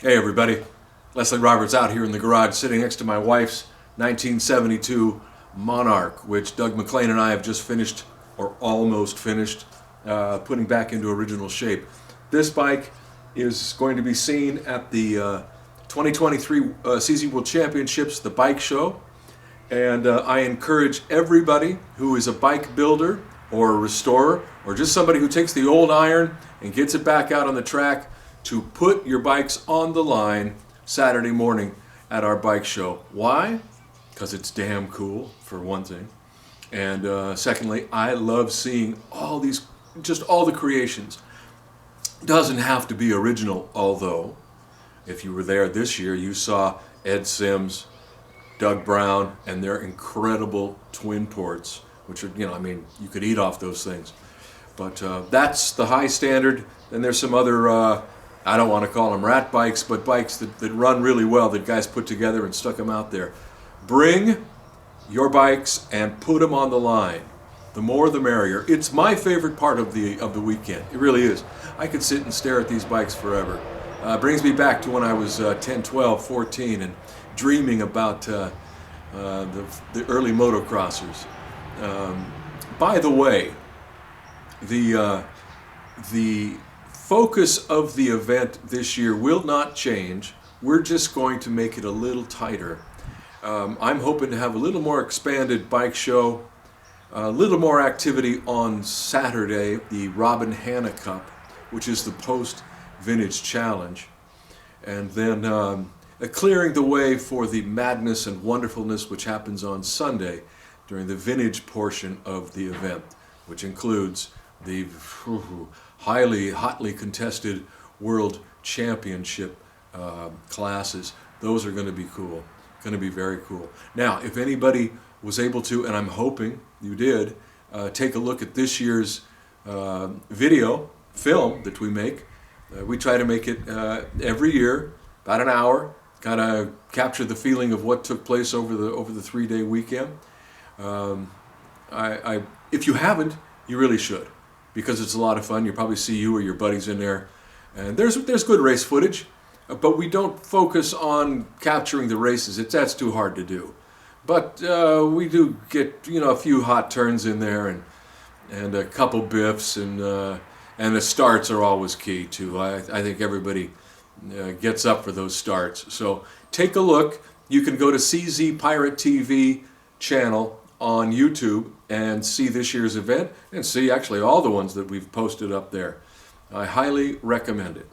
Hey everybody, Leslie Roberts out here in the garage sitting next to my wife's 1972 Monarch, which Doug McLean and I have just finished, or almost finished, putting back into original shape. This bike is going to be seen at the 2023 CZ World Championships, the bike show, and I encourage everybody who is a bike builder or a restorer or just somebody who takes the old iron and gets it back out on the track to put your bikes on the line Saturday morning at our bike show. Why? Because it's damn cool, for one thing. And secondly, I love seeing all these, just all the creations. Doesn't have to be original, although if you were there this year, you saw Ed Sims, Doug Brown, and their incredible twin ports, which are, you could eat off those things. But that's the high standard. Then there's some other, I don't want to call them rat bikes, but bikes that run really well that guys put together and stuck them out there. Bring your bikes and put them on the line. The more the merrier. It's my favorite part of the weekend. It really is. I could sit and stare at these bikes forever. Brings me back to when I was 10, 12, 14 and dreaming about the early motocrossers. By the way, the focus of the event this year will not change. We're just going to make it a little tighter. I'm hoping to have a little more expanded bike show, a little more activity on Saturday, the Robin Hanna Cup, which is the post-vintage challenge, and then clearing the way for the madness and wonderfulness which happens on Sunday during the vintage portion of the event, which includes the hotly contested World Championship classes. Those are going to be cool, going to be very cool. Now, if anybody was able to, and I'm hoping you did, take a look at this year's film that we make. We try to make it every year, about an hour, kind of capture the feeling of what took place over the 3-day weekend. If you haven't, you really should, because it's a lot of fun. You probably see you or your buddies in there, and there's good race footage, but we don't focus on capturing the races. That's too hard to do. But we do get a few hot turns in there, and a couple biffs, and the starts are always key too. I think everybody gets up for those starts. So take a look. You can go to CZ Pirate TV channel on YouTube and see this year's event, and see actually all the ones that we've posted up there. I highly recommend it.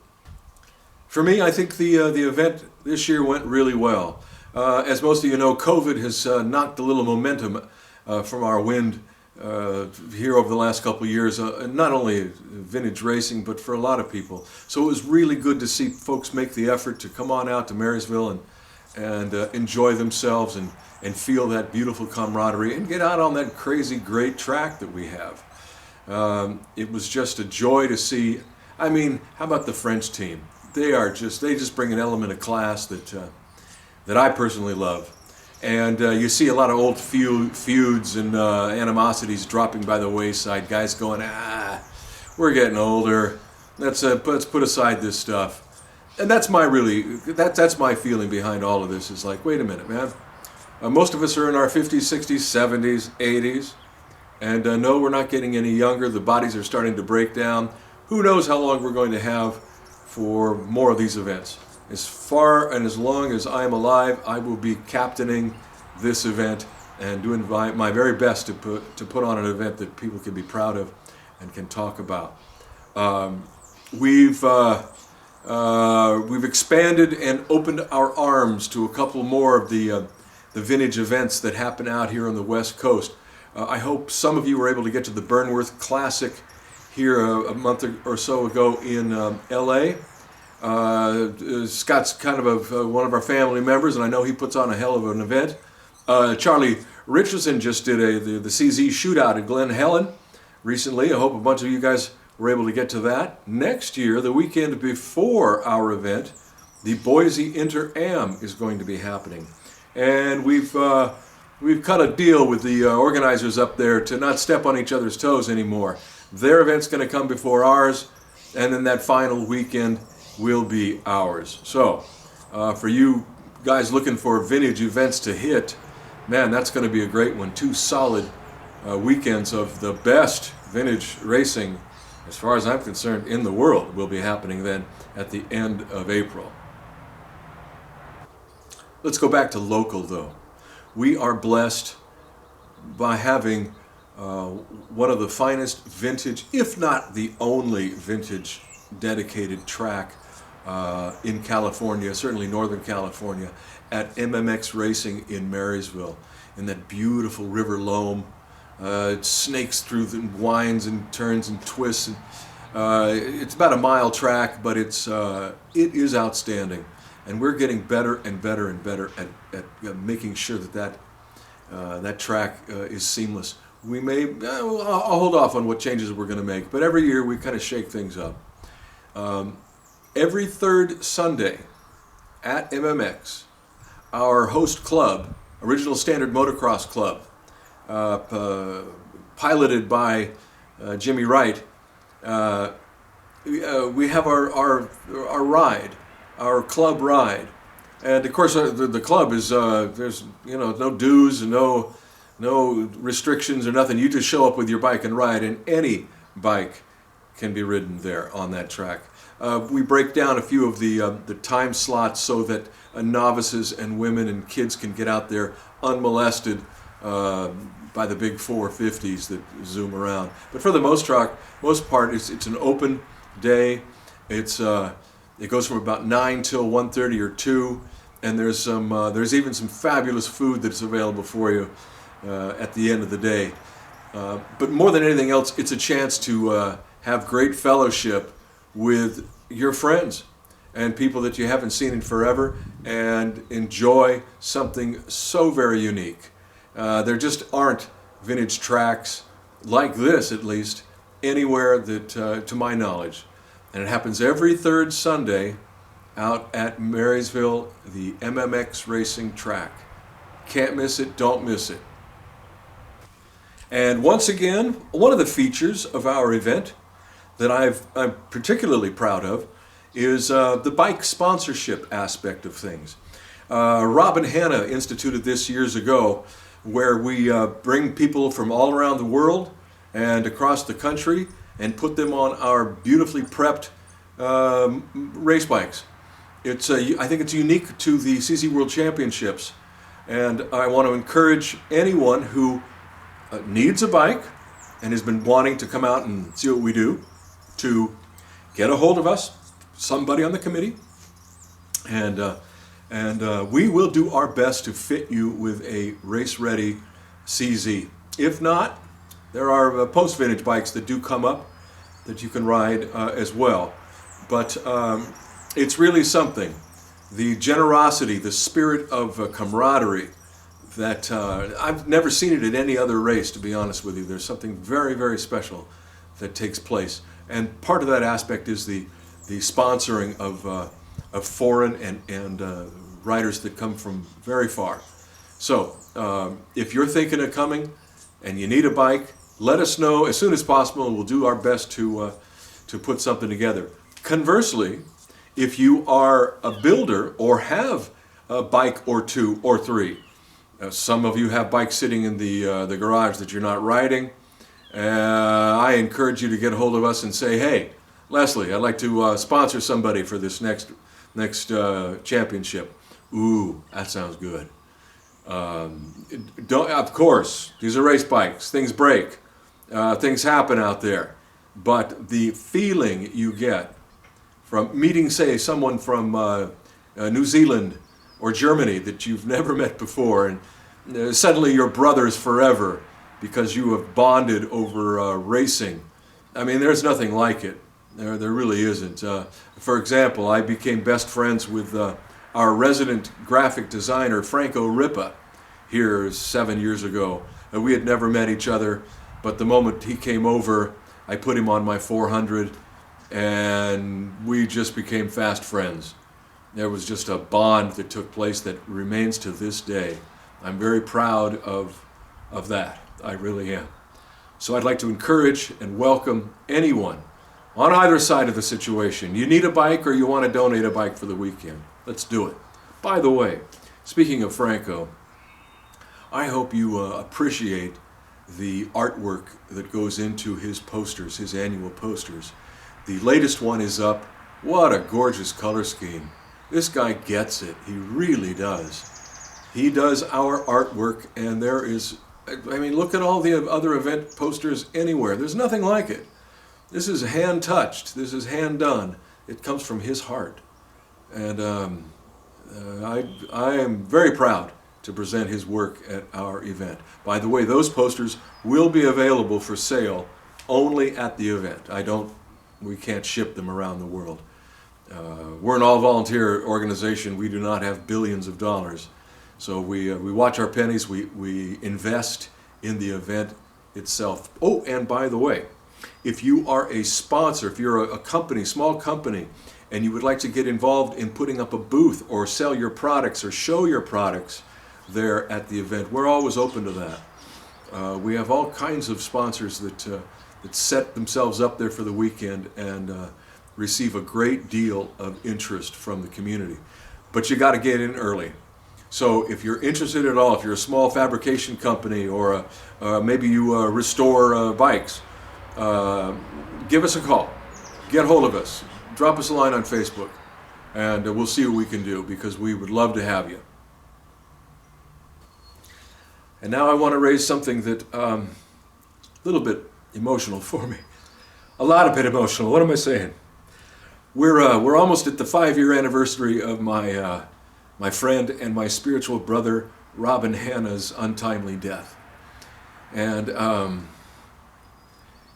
For me, I think the event this year went really well. As most of you know, COVID has knocked a little momentum from our wind here over the last couple of years, not only vintage racing, but for a lot of people. So it was really good to see folks make the effort to come on out to Marysville and enjoy themselves and feel that beautiful camaraderie and get out on that crazy great track that we have. It was just a joy to see. I mean, how about the French team? They just bring an element of class that I personally love. And you see a lot of old feuds and animosities dropping by the wayside. Guys going, we're getting older. Let's put aside this stuff. And that's my feeling behind all of this. Is like, wait a minute, man. Most of us are in our 50s, 60s, 70s, 80s. And no, we're not getting any younger. The bodies are starting to break down. Who knows how long we're going to have for more of these events. As far and as long as I am alive, I will be captaining this event and doing my very best to put on an event that people can be proud of and can talk about. We've expanded and opened our arms to a couple more of the vintage events that happen out here on the West Coast. I hope some of you were able to get to the Burnworth Classic here a month or so ago in LA. Scott's kind of one of our family members, and I know he puts on a hell of an event. Charlie Richardson just did the CZ Shootout at Glen Helen recently. I hope a bunch of you guys were able to get to that. Next year, the weekend before our event, the Boise InterAm is going to be happening. And we've cut a deal with the organizers up there to not step on each other's toes anymore. Their event's going to come before ours, and then that final weekend will be ours. So, for you guys looking for vintage events to hit, man, that's going to be a great one. 2 solid weekends of the best vintage racing, as far as I'm concerned, in the world will be happening then at the end of April. Let's go back to local, though. We are blessed by having one of the finest vintage, if not the only vintage dedicated track in California, certainly Northern California, at MMX Racing in Marysville, in that beautiful river loam. It snakes through the winds and turns and twists. And, it's about a mile track, but it is outstanding. And we're getting better and better and better at making sure that track is seamless. We may, I'll hold off on what changes we're going to make, but every year we kind of shake things up. Every third Sunday at MMX, our host club, Original Standard Motocross Club, piloted by Jimmy Wright, we have our ride, our club ride. And of course the club is, there's no dues and no restrictions or nothing. You just show up with your bike and ride, and any bike can be ridden there on that track. We break down a few of the time slots so that novices and women and kids can get out there unmolested by the big 450s that zoom around. But for the most part, it's an open day. It goes from about 9 till 1:30 or 2, and there's even some fabulous food that's available for you at the end of the day. But more than anything else, it's a chance to have great fellowship with your friends and people that you haven't seen in forever, and enjoy something so very unique. There just aren't vintage tracks like this, at least, anywhere that, to my knowledge. And it happens every third Sunday out at Marysville, the MMX Racing track. Can't miss it, don't miss it. And once again, one of the features of our event that I'm particularly proud of is the bike sponsorship aspect of things. Rob and Hannah instituted this years ago, where we bring people from all around the world and across the country and put them on our beautifully prepped race bikes. I think it's unique to the CZ World Championships, and I want to encourage anyone who needs a bike and has been wanting to come out and see what we do to get a hold of us, somebody on the committee, and we will do our best to fit you with a race-ready CZ. If not, there are post-vintage bikes that do come up that you can ride as well. But it's really something. The generosity, the spirit of camaraderie, that I've never seen it at any other race, to be honest with you. There's something very, very special that takes place. And part of that aspect is the sponsoring of foreign and riders that come from very far. So if you're thinking of coming and you need a bike, let us know as soon as possible, and we'll do our best to put something together. Conversely, if you are a builder or have a bike or 2 or 3, some of you have bikes sitting in the garage that you're not riding, I encourage you to get a hold of us and say, hey, Leslie, I'd like to sponsor somebody for this next championship. Ooh, that sounds good. Of course, these are race bikes. Things break. Things happen out there. But the feeling you get from meeting, say, someone from New Zealand or Germany that you've never met before, and suddenly you're brothers forever because you have bonded over racing. I mean, there's nothing like it. There really isn't. For example, I became best friends with our resident graphic designer, Franco Rippa, here 7 years ago. We had never met each other, but the moment he came over, I put him on my 400, and we just became fast friends. There was just a bond that took place that remains to this day. I'm very proud of that. I really am. So I'd like to encourage and welcome anyone on either side of the situation. You need a bike or you want to donate a bike for the weekend. Let's do it. By the way, speaking of Franco, I hope you appreciate the artwork that goes into his posters, his annual posters. The latest one is up. What a gorgeous color scheme. This guy gets it. He really does. He does our artwork, and there is, I mean, look at all the other event posters anywhere. There's nothing like it. This is hand touched. This is hand done. It comes from his heart. And I am very proud to present his work at our event. By the way, those posters will be available for sale only at the event. We can't ship them around the world. We're an all-volunteer organization. We do not have billions of dollars. So we watch our pennies. We invest in the event itself. Oh, and by the way, if you are a sponsor, if you're a company, small company, and you would like to get involved in putting up a booth or sell your products or show your products there at the event, we're always open to that. We have all kinds of sponsors that set themselves up there for the weekend and receive a great deal of interest from the community. But you got to get in early. So if you're interested at all, if you're a small fabrication company or maybe you restore bikes, give us a call. Get hold of us. Drop us a line on Facebook, and we'll see what we can do, because we would love to have you. And now I want to raise something that a little bit emotional for me. A lot of bit emotional. What am I saying? We're almost at the 5-year anniversary of my friend and my spiritual brother Robin Hanna's untimely death. And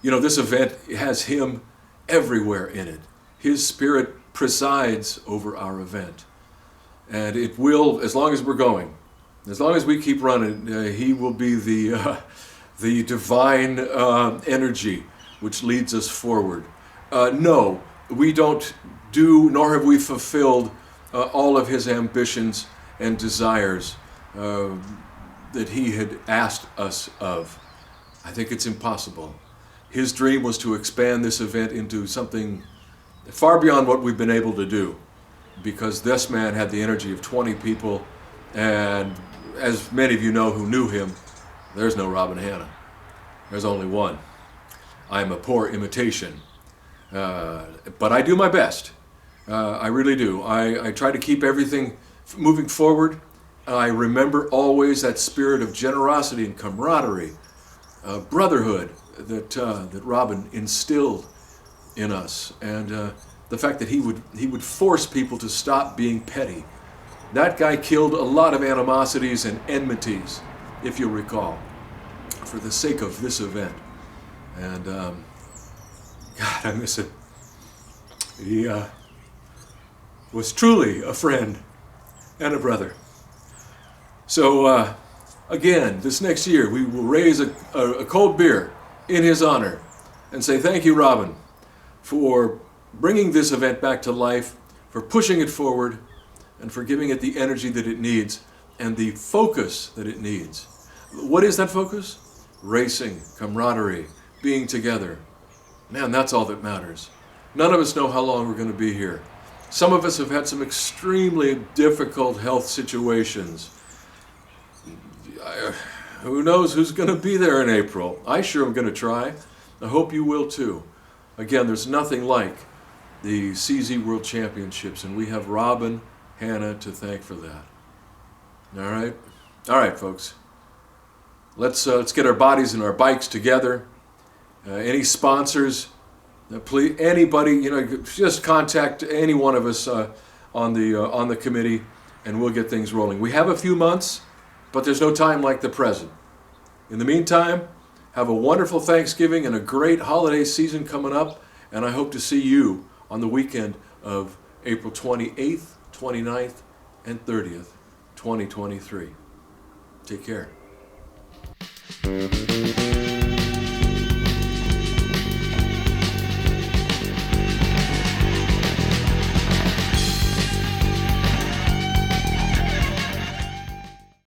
this event has him everywhere in it. His spirit presides over our event. And it will, as long as we're going, as long as we keep running, he will be the divine energy which leads us forward. No, we don't do, nor have we fulfilled all of his ambitions and desires that he had asked us of. I think it's impossible. His dream was to expand this event into something far beyond what we've been able to do, because this man had the energy of 20 people, and as many of you know who knew him, there's no Robin Hanna. There's only one. I'm a poor imitation, but I do my best. I really do. I try to keep everything moving forward. I remember always that spirit of generosity and camaraderie, brotherhood that Robin instilled in us, and the fact that he would force people to stop being petty. That guy killed a lot of animosities and enmities, if you'll recall, for the sake of this event. And God, I miss him. He was truly a friend and a brother. So again, this next year we will raise a cold beer in his honor and say thank you, Robin, for bringing this event back to life, for pushing it forward, and for giving it the energy that it needs and the focus that it needs. What is that focus? Racing, camaraderie, being together. Man, that's all that matters. None of us know how long we're going to be here. Some of us have had some extremely difficult health situations. Who knows who's going to be there in April? I sure am going to try. I hope you will too. Again, there's nothing like the CZ World Championships, and we have Robin Hanna to thank for that. All right, folks. Let's get our bodies and our bikes together. Any sponsors, please, anybody, just contact any one of us on the committee, and we'll get things rolling. We have a few months, but there's no time like the present. In the meantime, have a wonderful Thanksgiving and a great holiday season coming up, and I hope to see you on the weekend of April 28th, 29th, and 30th, 2023. Take care.